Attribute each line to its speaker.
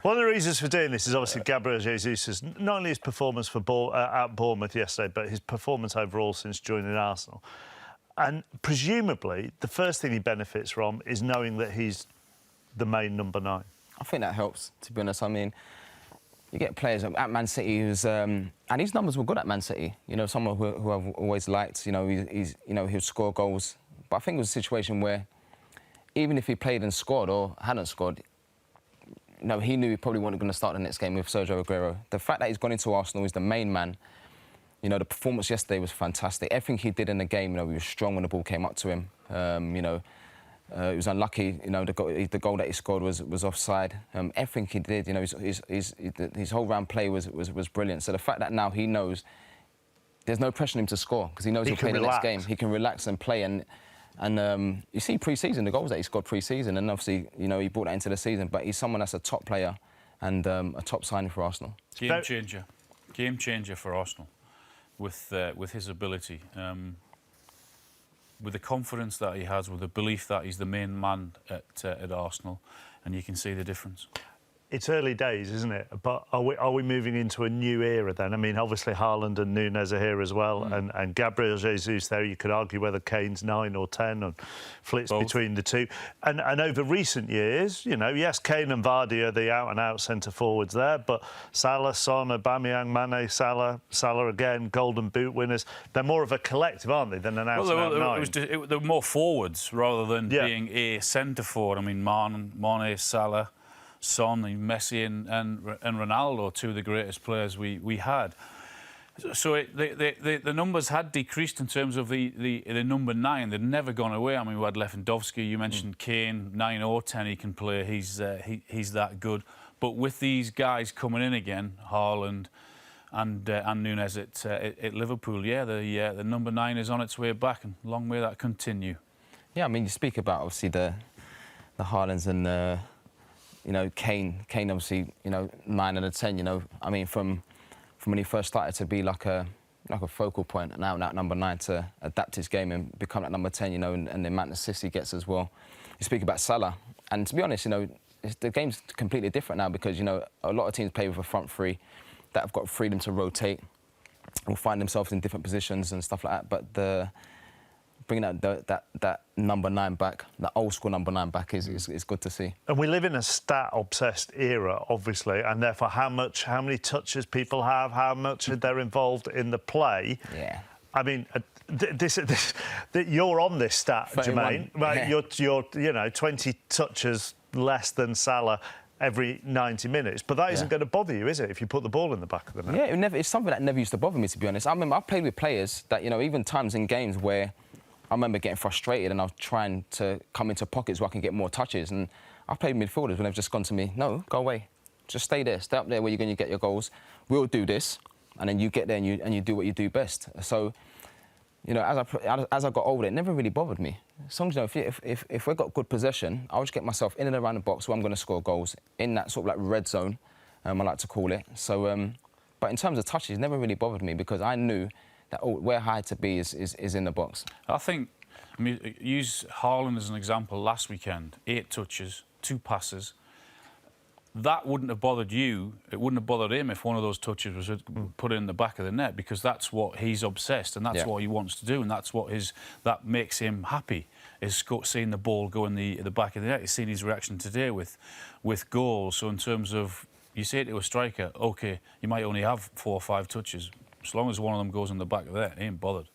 Speaker 1: One of the reasons for doing this is obviously Gabriel Jesus' not only his performance for at Bournemouth yesterday, but his performance overall since joining Arsenal. And presumably, the first thing he benefits from is knowing that he's the main number 9.
Speaker 2: I think that helps, to be honest. I mean, you get players at Man City who's... and his numbers were good at Man City. You know, someone who I've always liked. You know, he'll score goals. But I think it was a situation where even if he played and scored or hadn't scored, you know, he knew he probably wasn't going to start the next game with Sergio Aguero. The fact that he's gone into Arsenal, he's the main man. You know, the performance yesterday was fantastic. Everything he did in the game, you know, he was strong when the ball came up to him. You know, he was unlucky. You know, the goal that he scored was offside. Everything he did, you know, his whole round play was brilliant. So the fact that now he knows there's no pressure on him to score because he knows he'll play the next game. He can relax and play. And you see pre-season, the goals that he scored pre-season, and obviously, you know, he brought that into the season. But he's someone that's a top player and a top signing for Arsenal.
Speaker 3: Game changer for Arsenal. With his ability, with the confidence that he has, with the belief that he's the main man at Arsenal, and you can see the difference.
Speaker 1: It's early days, isn't it? But are we moving into a new era then? I mean, obviously Haaland and Núñez are here as well, and Gabriel Jesus there. You could argue whether Kane's 9 or 10 and flits between the two. And over recent years, you know, yes, Kane and Vardy are the out-and-out centre forwards there, but Salah, Son, Aubameyang, Mane, Salah again, Golden Boot winners. They're more of a collective, aren't they, than an out-and-out 9?
Speaker 3: They're more forwards rather than being a centre forward. I mean, Mane, Salah, Son, Messi and Ronaldo, two of the greatest players we had. So the numbers had decreased in terms of the number 9. They'd never gone away. I mean, we had Lewandowski, you mentioned Kane, 9 or 10 he can play. He's that good. But with these guys coming in again, Haaland and Núñez at Liverpool, yeah, the number 9 is on its way back, and long may that continue.
Speaker 2: Yeah, I mean, you speak about obviously the Haalands and you know, Kane obviously, you know, 9 and a 10, you know. I mean, from when he first started to be like a focal point, and now that number 9 to adapt his game and become that number 10, you know, and the amount of assists he gets as well. You speak about Salah, and to be honest, you know, the game's completely different now because, you know, a lot of teams play with a front three that have got freedom to rotate and find themselves in different positions and stuff like that. But bringing that number 9 back, that old school number 9 back is good to see.
Speaker 1: And we live in a stat-obsessed era, obviously, and therefore how many touches people have, how much they're involved in the play.
Speaker 2: Yeah.
Speaker 1: I mean, you're on this stat, Jermain. Right? Yeah. You're you know, 20 touches less than Salah every 90 minutes. But that isn't going to bother you, is it, if you put the ball in the back of the net?
Speaker 2: Yeah, it's something that never used to bother me, to be honest. I remember I played with players that, you know, even times in games where I remember getting frustrated and I was trying to come into pockets where I can get more touches. And I've played midfielders when they've just gone to me, no, go away. Just stay there. Stay up there where you're going to get your goals. We'll do this. And then you get there and you do what you do best. So, you know, as I got older, it never really bothered me. As long as, you know, if we've got good possession, I'll just get myself in and around the box where I'm going to score goals, in that sort of like red zone, I like to call it. So, but in terms of touches, it never really bothered me because I knew that where I had to be is in the box.
Speaker 3: I mean, use Haaland as an example. Last weekend, 8 touches, 2 passes. That wouldn't have bothered you. It wouldn't have bothered him if one of those touches was put in the back of the net, because that's what he's obsessed and that's what he wants to do, and that's what that makes him happy, is seeing the ball go in the back of the net. He's seen his reaction today with goals. So in terms of, you say to a striker, OK, you might only have 4 or 5 touches. As long as one of them goes in the back of the net, he ain't bothered.